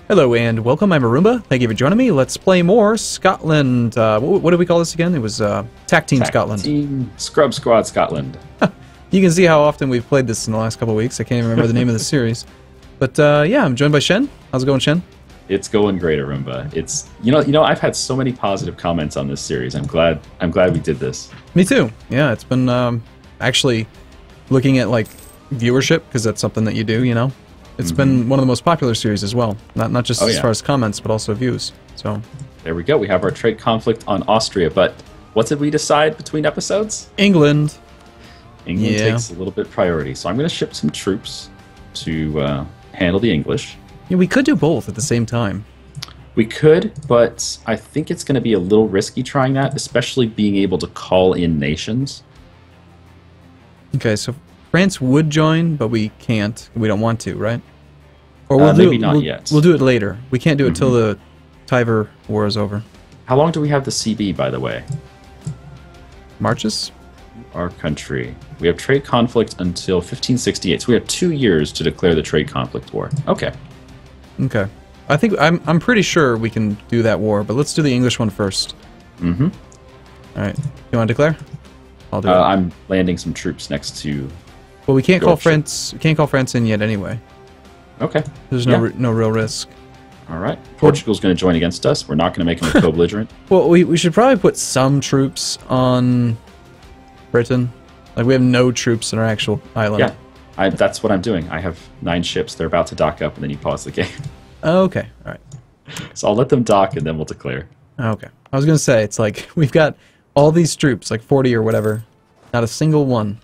Hello and welcome, I'm Arumba. Thank you for joining me. Let's play more Scotland. What did we call this again? It was TACTeam Scotland. TACTeam Scrub Squad Scotland. You can see how often we've played this in the last couple of weeks. I can't even remember the name of the series. But yeah, I'm joined by Shen. How's it going, Shen? It's going great, Arumba. It's you know I've had so many positive comments on this series. I'm glad we did this. Me too. Yeah, it's been actually looking at like viewership, because that's something that you do, you know. It's been one of the most popular series as well. Not just as far as comments, but also views. So there we go. We have our trade conflict on Austria, but what did we decide between episodes? England. England takes a little bit priority, so I'm going to ship some troops to handle the English. Yeah, we could do both at the same time. We could, but I think it's going to be a little risky trying that, especially being able to call in nations. Okay, so France would join, but we can't. We don't want to, right? Or we'll maybe not yet. We'll do it later. We can't do it till the Tiber War is over. How long do we have the CB, by the way? Marches? Our country. We have trade conflict until 1568, so we have 2 years to declare the trade conflict war. Okay. Okay. I think I'm pretty sure we can do that war, but let's do the English one first. All right. You want to declare? I'll do it. I'm landing some troops next to. Well, we can't call France. We can't call France in yet anyway. Okay. There's no real risk. All right. Portugal's going to join against us. We're not going to make them a co-belligerent. Well, we should probably put some troops on Britain. Like, we have no troops in our actual island. Yeah. That's what I'm doing. I have 9 ships. They're about to dock up, and then you pause the game. Okay. All right. So I'll let them dock, and then we'll declare. Okay. I was going to say, it's like, we've got all these troops, like 40 or whatever. Not a single one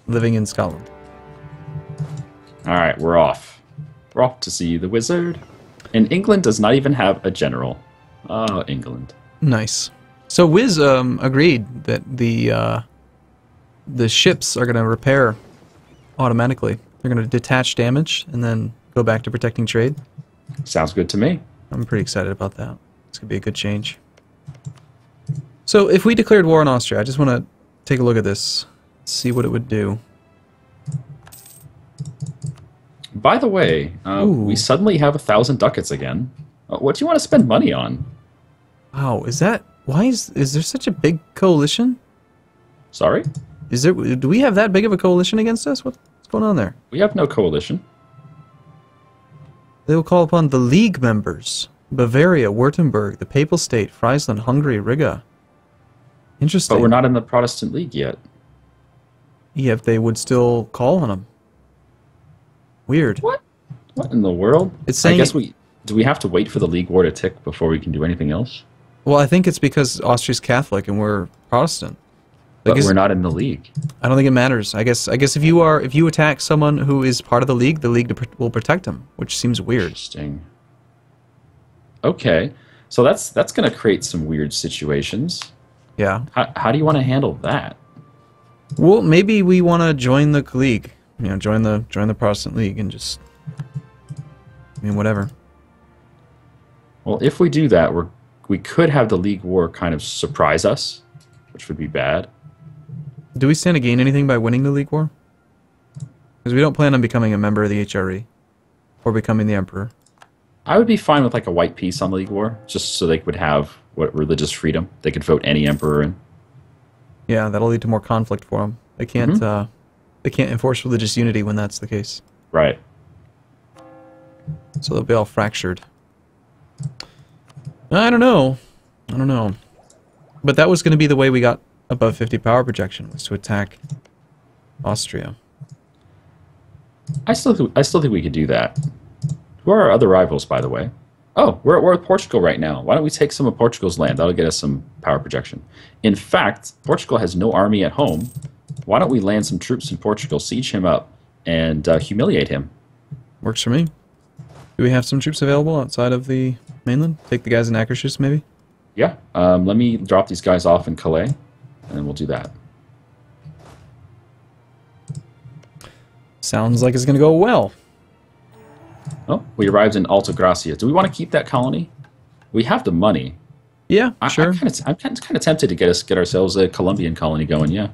living in Scotland. All right, we're off. We're off to see the wizard. And England does not even have a general. Oh, England. Nice. So Wiz agreed that the ships are going to repair automatically. They're going to detach damage and then go back to protecting trade. Sounds good to me. I'm pretty excited about that. It's going to be a good change. So if we declared war on Austria, I just want to take a look at this, see what it would do. By the way, we suddenly have 1,000 ducats again. What do you want to spend money on? Wow, is that... Why is there such a big coalition? Sorry? Do we have that big of a coalition against us? What's going on there? We have no coalition. They will call upon the League members. Bavaria, Württemberg, the Papal State, Friesland, Hungary, Riga. Interesting. But we're not in the Protestant League yet. Yeah, if they would still call on them. Weird. What? What in the world? It's saying, I guess do we have to wait for the League war to tick before we can do anything else? Well, I think it's because Austria's Catholic and we're Protestant. But we're not in the League. I don't think it matters. I guess if you attack someone who is part of the League will protect them, which seems weird. Interesting. Okay, so that's going to create some weird situations. Yeah. How do you want to handle that? Well, maybe we want to join the League. You know, join the Protestant League and just, I mean, whatever. Well, if we do that, we could have the League war kind of surprise us, which would be bad. Do we stand to gain anything by winning the League war? Because we don't plan on becoming a member of the HRE or becoming the Emperor. I would be fine with like a white peace on the League war, just so they would have religious freedom. They could vote any emperor in. Yeah, that'll lead to more conflict for them. They can't enforce religious unity when that's the case. Right. So they'll be all fractured. I don't know. But that was going to be the way we got above 50 power projection, was to attack Austria. I still think we could do that. Who are our other rivals, by the way? Oh, we're at Portugal right now. Why don't we take some of Portugal's land? That'll get us some power projection. In fact, Portugal has no army at home. Why don't we land some troops in Portugal, siege him up, and humiliate him? Works for me. Do we have some troops available outside of the mainland? Take the guys in Akershus, maybe? Yeah. Let me drop these guys off in Calais, and then we'll do that. Sounds like it's going to go well. Oh, we arrived in Alta Gracia. Do we want to keep that colony? We have the money. Yeah, sure. I'm kind of tempted to get ourselves a Colombian colony going. Yeah.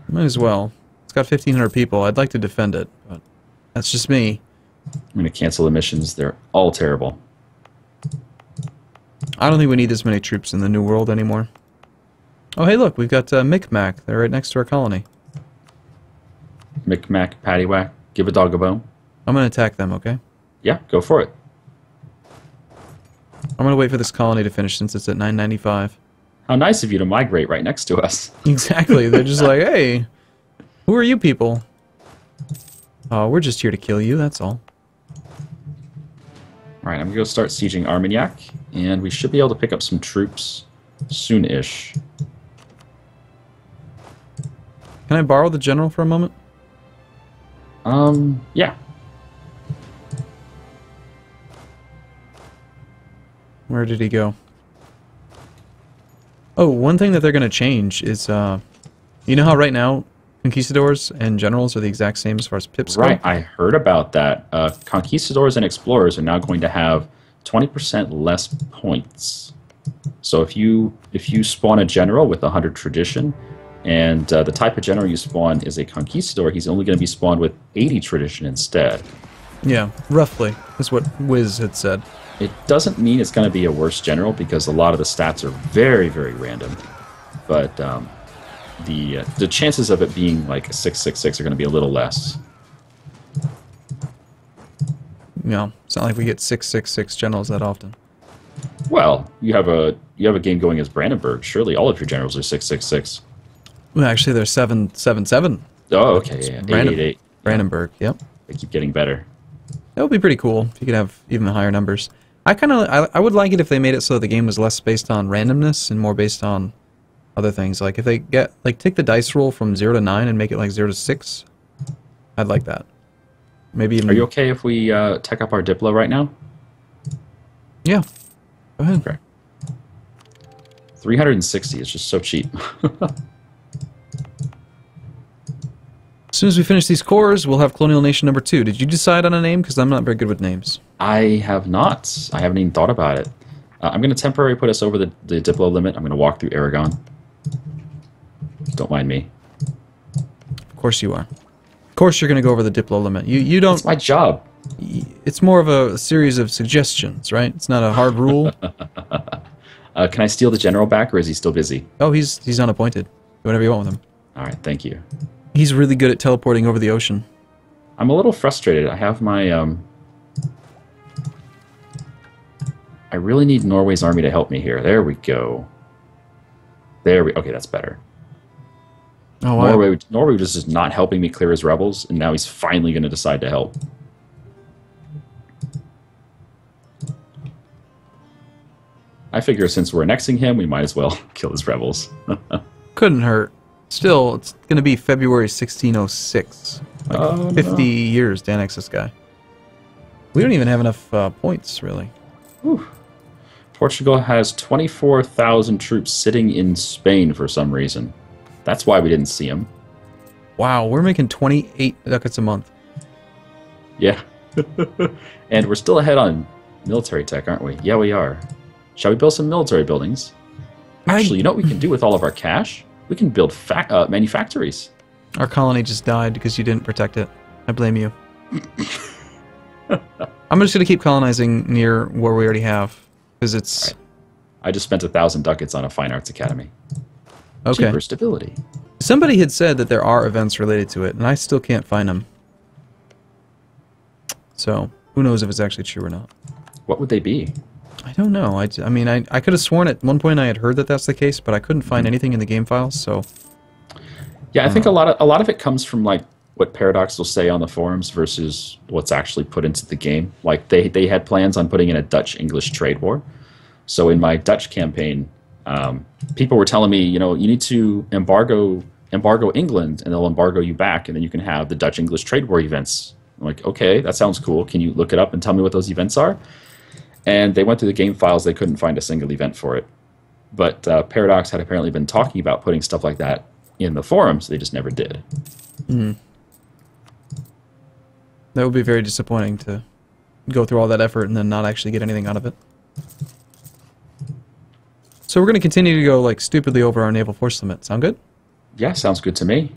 Might as well. It's got 1,500 people. I'd like to defend it, but that's just me. I'm going to cancel the missions. They're all terrible. I don't think we need this many troops in the New World anymore. Oh, hey, look, we've got Micmac. They're right next to our colony. Micmac, paddywhack, give a dog a bone. I'm going to attack them, okay? Yeah, go for it. I'm going to wait for this colony to finish since it's at 995. How nice of you to migrate right next to us. Exactly. They're just like, hey, who are you people? Oh, we're just here to kill you, that's all. Alright, I'm going to go start sieging Armagnac, and we should be able to pick up some troops soon-ish. Can I borrow the general for a moment? Yeah. Where did he go? Oh, one thing that they're going to change is, you know how right now conquistadors and generals are the exact same as far as pips go? Right, I heard about that. Conquistadors and explorers are now going to have 20% less points. So if you spawn a general with 100 tradition, and the type of general you spawn is a conquistador, he's only going to be spawned with 80 tradition instead. Yeah, roughly. That's what Wiz had said. It doesn't mean it's going to be a worse general, because a lot of the stats are very, very random. But the chances of it being like a 666 are going to be a little less. Yeah, it's not like we get 666 generals that often. Well, you have a game going as Brandenburg. Surely all of your generals are 666. Well, actually, they're 777. Oh, okay, yeah. 888. Brandenburg, yep. They keep getting better. That would be pretty cool if you could have even higher numbers. I would like it if they made it so the game was less based on randomness and more based on other things. Like if they take the dice roll from 0 to 9 and make it like 0 to 6, I'd like that. Maybe even... Are you okay if we tech up our Diplo right now? Yeah. Go ahead. Okay. 360 is just so cheap. As soon as we finish these cores, we'll have Colonial Nation number 2. Did you decide on a name? Because I'm not very good with names. I have not. I haven't even thought about it. I'm going to temporarily put us over the Diplo limit. I'm going to walk through Aragon. Don't mind me. Of course you are. Of course you're going to go over the Diplo limit. You don't... It's my job. It's more of a series of suggestions, right? It's not a hard rule. Can I steal the general back, or is he still busy? Oh, he's unappointed. Do whatever you want with him. All right, thank you. He's really good at teleporting over the ocean. I'm a little frustrated. I have my... I really need Norway's army to help me here. There we go. Okay, that's better. Oh, wow. Norway was just not helping me clear his rebels, and now he's finally going to decide to help. I figure since we're annexing him, we might as well kill his rebels. Couldn't hurt. Still, it's going to be February 1606. Like 50 years to annex this guy. We don't even have enough points, really. Whew. Portugal has 24,000 troops sitting in Spain for some reason. That's why we didn't see them. Wow, we're making 28 ducats a month. Yeah. And we're still ahead on military tech, aren't we? Yeah, we are. Shall we build some military buildings? Actually, you know what we can do with all of our cash? We can build manufactories. Our colony just died because you didn't protect it. I blame you. I'm just going to keep colonizing near where we already have. Because it's... Right. I just spent 1,000 ducats on a fine arts academy. Okay. Cheaper stability. Somebody had said that there are events related to it, and I still can't find them. So, who knows if it's actually true or not. What would they be? I don't know. I mean, I could have sworn at one point I had heard that that's the case, but I couldn't find anything in the game files, so... Yeah, I think a lot of it comes from, like, what Paradox will say on the forums versus what's actually put into the game. Like, they had plans on putting in a Dutch-English trade war. So in my Dutch campaign, people were telling me, you know, you need to embargo England, and they'll embargo you back, and then you can have the Dutch-English trade war events. I'm like, okay, that sounds cool. Can you look it up and tell me what those events are? And they went through the game files. They couldn't find a single event for it. But Paradox had apparently been talking about putting stuff like that in the forums. They just never did. Mm. That would be very disappointing to go through all that effort and then not actually get anything out of it. So we're going to continue to go like stupidly over our naval force limit. Sound good? Yeah, sounds good to me.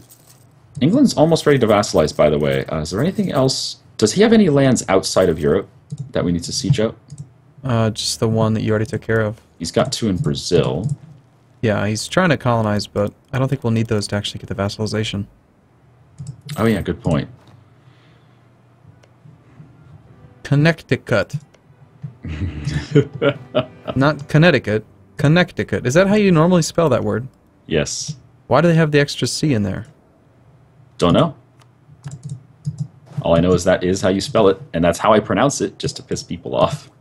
England's almost ready to vassalize, by the way. Is there anything else Does he have any lands outside of Europe that we need to siege out? Just the one that you already took care of. He's got 2 in Brazil. Yeah, he's trying to colonize, but I don't think we'll need those to actually get the vassalization. Oh yeah, good point. Connecticut. Not Connecticut. Connecticut. Is that how you normally spell that word? Yes. Why do they have the extra C in there? Don't know. All I know is that is how you spell it, and that's how I pronounce it, just to piss people off.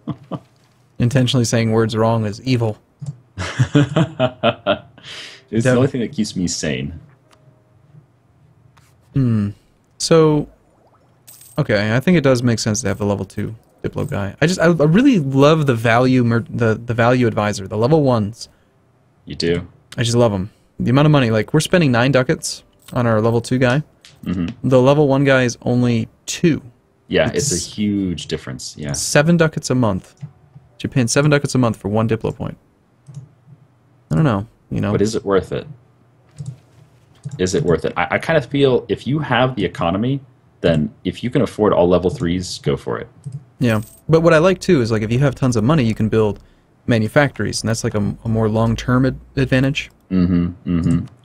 Intentionally saying words wrong is evil. It's the only thing that keeps me sane. So, okay, I think it does make sense to have the level 2 Diplo guy. I really love the value the value advisor, the level 1s. You do? I just love them. The amount of money, like we're spending 9 ducats on our level 2 guy. The level 1 guy is only 2. Yeah, it's a huge difference. Yeah, 7 ducats a month. You're paying 7 ducats a month for 1 Diplo point. I don't know, you know. But is it worth it? Is it worth it? I kind of feel if you have the economy, then if you can afford all level 3s, go for it. Yeah, but what I like too is like if you have tons of money, you can build manufactories, and that's like a more long-term advantage.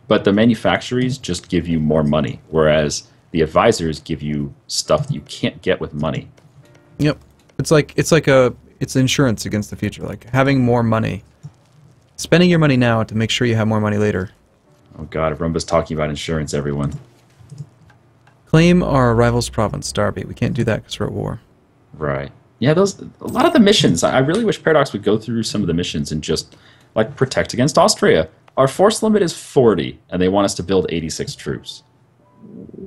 But the manufactories just give you more money, whereas the advisors give you stuff that you can't get with money. Yep, it's insurance against the future. Like having more money, spending your money now to make sure you have more money later. Oh God, Arumba's talking about insurance, everyone. Claim our rival's province, Derby. We can't do that because we're at war. Right. Yeah, a lot of the missions. I really wish Paradox would go through some of the missions and just like protect against Austria. Our force limit is 40, and they want us to build 86 troops.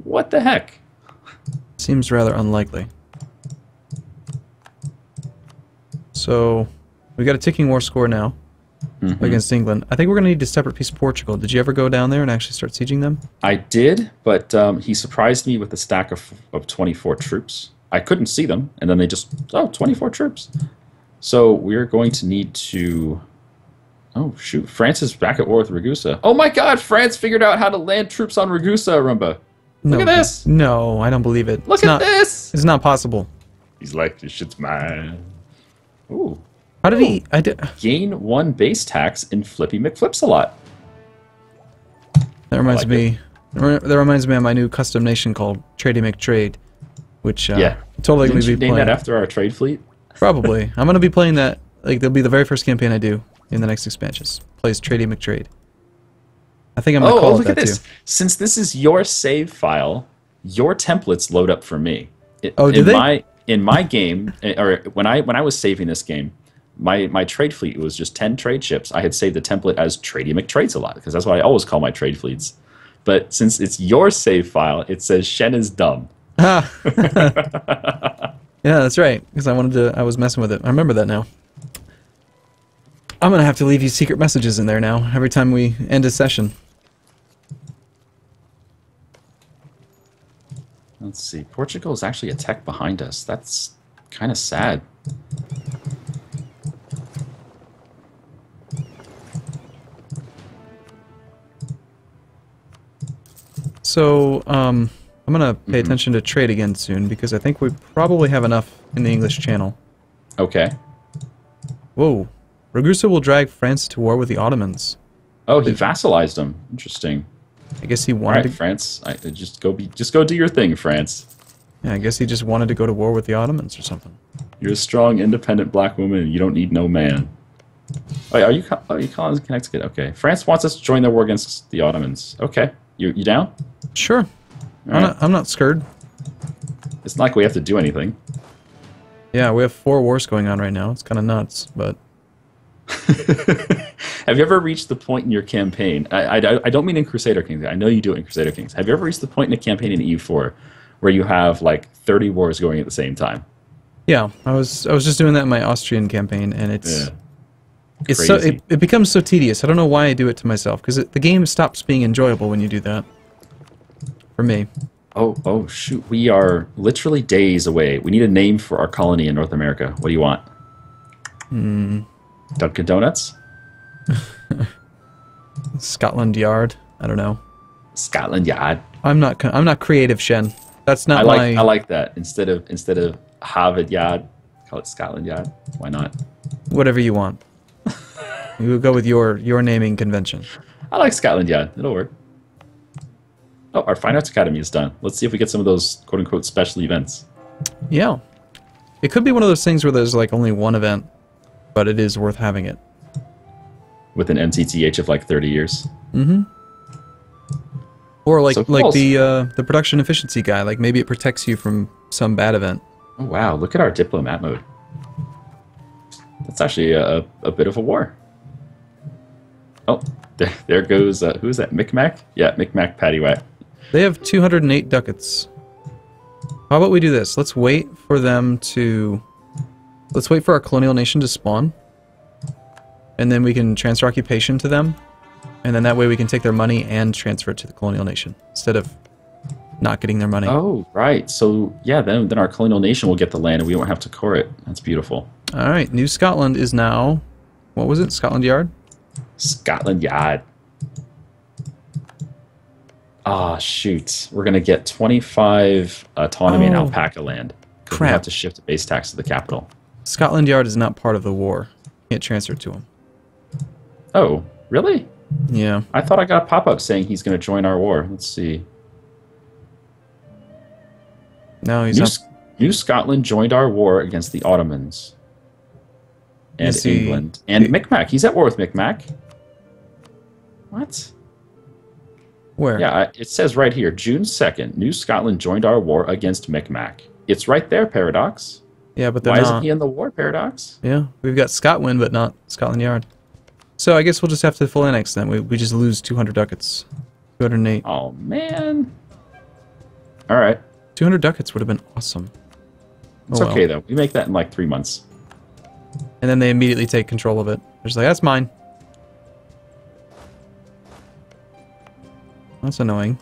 What the heck? Seems rather unlikely. So, we got a ticking war score now against England. I think we're going to need to separate piece of Portugal. Did you ever go down there and actually start sieging them? I did, but he surprised me with a stack of 24 troops. I couldn't see them, and then they just, 24 troops. So we're going to need to... Oh, shoot. France is back at war with Ragusa. Oh my God, France figured out how to land troops on Ragusa, Arumba. Look at this. No, I don't believe it. Look at this. It's not possible. He's like, this shit's mine. Ooh. How did he... Gain 1 base tax in Flippy McFlips a lot. That reminds me... That reminds me of my new custom nation called Trady McTrade, which totally going to be name playing. that after our trade fleet? Probably. I'm going to be playing that. Like, that'll be the very first campaign I do in the next expansions. Plays Trady McTrade. I think I'm going to call it that too. Since this is your save file, your templates load up for me. Do they? In my game, or when I was saving this game, my trade fleet was just 10 trade ships. I had saved the template as Trady McTrades a lot, because that's what I always call my trade fleets. But since it's your save file, it says Shen is dumb. Yeah, that's right. Because I was messing with it. I remember that now. I'm gonna have to leave you secret messages in there now every time we end a session. Let's see. Portugal is actually a tech behind us. That's kind of sad. So, I'm gonna pay attention to trade again soon because I think we probably have enough in the English Channel. Okay. Whoa. Ragusa will drag France to war with the Ottomans. Oh, he vassalized them. Interesting. I guess he wanted to... France. Just go do your thing, France. Yeah, I guess he just wanted to go to war with the Ottomans or something. You're a strong, independent black woman, and you don't need no man. Wait, are you calling Connecticut? Okay. France wants us to join their war against the Ottomans. Okay. You down? Sure. I'm not scared. It's not like we have to do anything. Yeah, we have 4 wars going on right now. It's kind of nuts, but... Have you ever reached the point in your campaign? I don't mean in Crusader Kings. I know you do it in Crusader Kings. Have you ever reached the point in a campaign in EU4 where you have like 30 wars going at the same time? Yeah, I was just doing that in my Austrian campaign, and it's crazy. so it becomes so tedious. I don't know why I do it to myself because the game stops being enjoyable when you do that. For me. Oh shoot! We are literally days away. We need a name for our colony in North America. What do you want? Dunkin' Donuts? Scotland Yard. I don't know. Scotland Yard. I'm not creative, Shen. That's not my... I like that. Instead of Harvard Yard, call it Scotland Yard. Why not? Whatever you want. We'll go with your naming convention. I like Scotland Yard. It'll work. Oh, our Fine Arts Academy is done. Let's see if we get some of those quote-unquote special events. Yeah. It could be one of those things where there's like only one event, but it is worth having it. With an MTTH of like 30 years. Mm-hmm. Or like So the production efficiency guy. Like maybe it protects you from some bad event. Oh, wow. Look at our diplomat mode. That's actually a bit of a war. Oh, there goes, who is that, Micmac? Yeah, Micmac Paddywhack. They have 208 ducats. How about we do this? Let's wait for them to... Let's wait for our colonial nation to spawn. And then we can transfer occupation to them. And then that way we can take their money and transfer it to the colonial nation. Instead of not getting their money. Oh, right. So, yeah, then our colonial nation will get the land and we won't have to core it. That's beautiful. Alright, New Scotland is now... What was it? Scotland Yard? Scotland Yard. Ah, shoot. We're going to get 25 autonomy in alpaca land. Crap. We have to shift the base tax to the capital. Scotland Yard is not part of the war. Can't transfer it to him. Oh, really? Yeah. I thought I got a pop-up saying he's going to join our war. Let's see. No, he's not. New Scotland joined our war against the Ottomans. And England. And Micmac. He's at war with Micmac. What? Where? Yeah, it says right here, June 2nd, New Scotland joined our war against Micmac. It's right there, Paradox. Yeah, but why isn't he in the war, Paradox? Yeah, we've got Scotland, but not Scotland Yard. So I guess we'll just have to full annex then. We just lose 200 ducats. 208. Oh, man. All right. 200 ducats would have been awesome. It's okay, though. We make that in like 3 months. And then they immediately take control of it. They're just like, that's mine. That's annoying.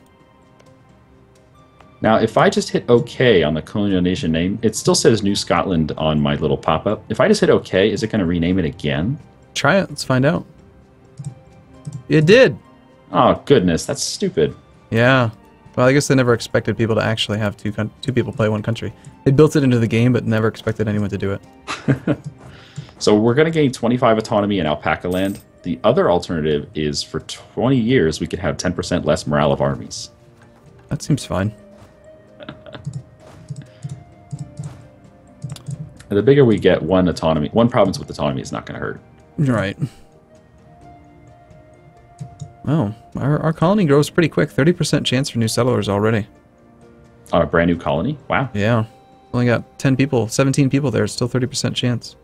Now, if I just hit OK on the colonial nation name, it still says New Scotland on my little pop-up. If I just hit OK, is it going to rename it again? Try it. Let's find out. It did. Oh, goodness. That's stupid. Yeah. Well, I guess they never expected people to actually have two people play one country. They built it into the game, but never expected anyone to do it. So we're going to gain 25 autonomy in alpaca land. The other alternative is for 20 years we could have 10% less morale of armies. That seems fine. And the bigger we get, one province with autonomy is not going to hurt. Right. Oh, our colony grows pretty quick. 30% chance for new settlers already. On a brand new colony? Wow. Yeah. Only got 10 people, 17 people there. Still 30% chance.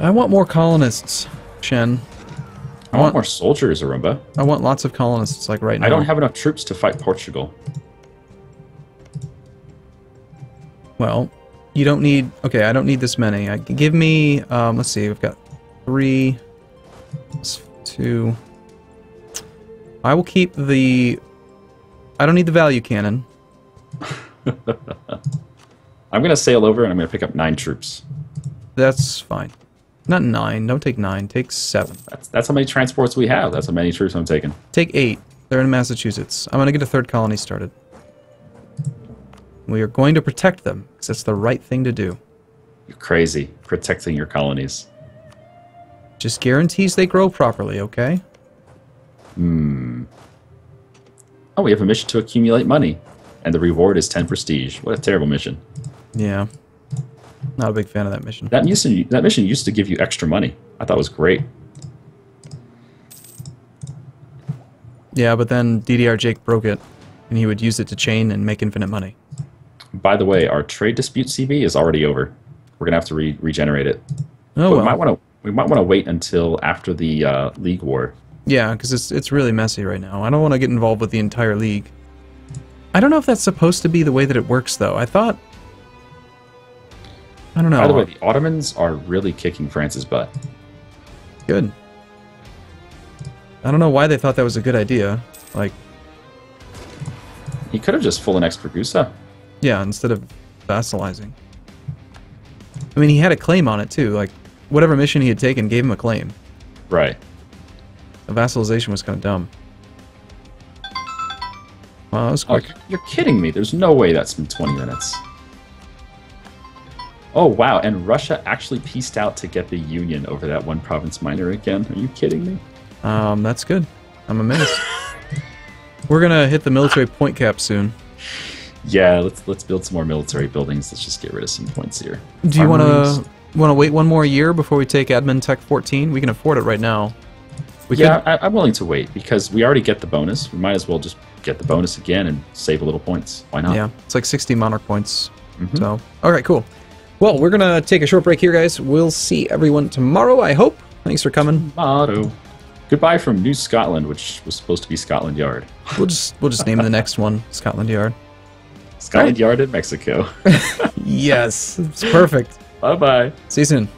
I want more colonists, Shen. I want more soldiers, Arumba. I want lots of colonists, like right now. I don't have enough troops to fight Portugal. Well, you don't need... Okay, I don't need this many. Give me... let's see, we've got 3... 2... I will keep the... I don't need the value cannon. I'm going to sail over and I'm going to pick up 9 troops. That's fine. Not 9. Don't take 9. Take 7. That's how many transports we have. That's how many troops I'm taking. Take 8. They're in Massachusetts. I'm going to get a 3rd colony started. We are going to protect them, because that's the right thing to do. You're crazy. Protecting your colonies. Just guarantees they grow properly, okay? Oh, we have a mission to accumulate money. And the reward is 10 prestige. What a terrible mission. Yeah. Not a big fan of that mission. That mission used to give you extra money. I thought it was great. Yeah, but then DDR Jake broke it, and he would use it to chain and make infinite money. By the way, our trade dispute CB is already over. We're gonna have to regenerate it. Oh, but well. we might want to wait until after the League War. Yeah, because it's really messy right now. I don't want to get involved with the entire league. I don't know if that's supposed to be the way that it works, though. I thought... I don't know. By the way, the Ottomans are really kicking France's butt. Good. I don't know why they thought that was a good idea. Like... He could have just full annexed Ragusa. Yeah, instead of vassalizing. I mean, he had a claim on it, too. Like, whatever mission he had taken gave him a claim. Right. The vassalization was kind of dumb. Wow, that was Oh, quick. you're kidding me. There's no way that's been 20 minutes. Oh, wow. And Russia actually pieced out to get the Union over that one province minor again. Are you kidding me? That's good. I'm amazed. We're gonna hit the military point cap soon. Yeah, let's build some more military buildings. Let's just get rid of some points here. Do you Armories. wanna wait one more year before we take Admin Tech 14? We can afford it right now. We Yeah, could, I'm willing to wait because we already get the bonus. We might as well just get the bonus again and save a little points. Why not? yeah, it's like 60 monarch points. So, all right, cool. Well, we're gonna take a short break here, guys. We'll see everyone tomorrow, I hope. Thanks for coming. Motto. Goodbye from New Scotland, which was supposed to be Scotland Yard. We'll just name the next one Scotland Yard. Scotland Yard in Mexico. Yes, it's perfect. Bye-bye. See you soon.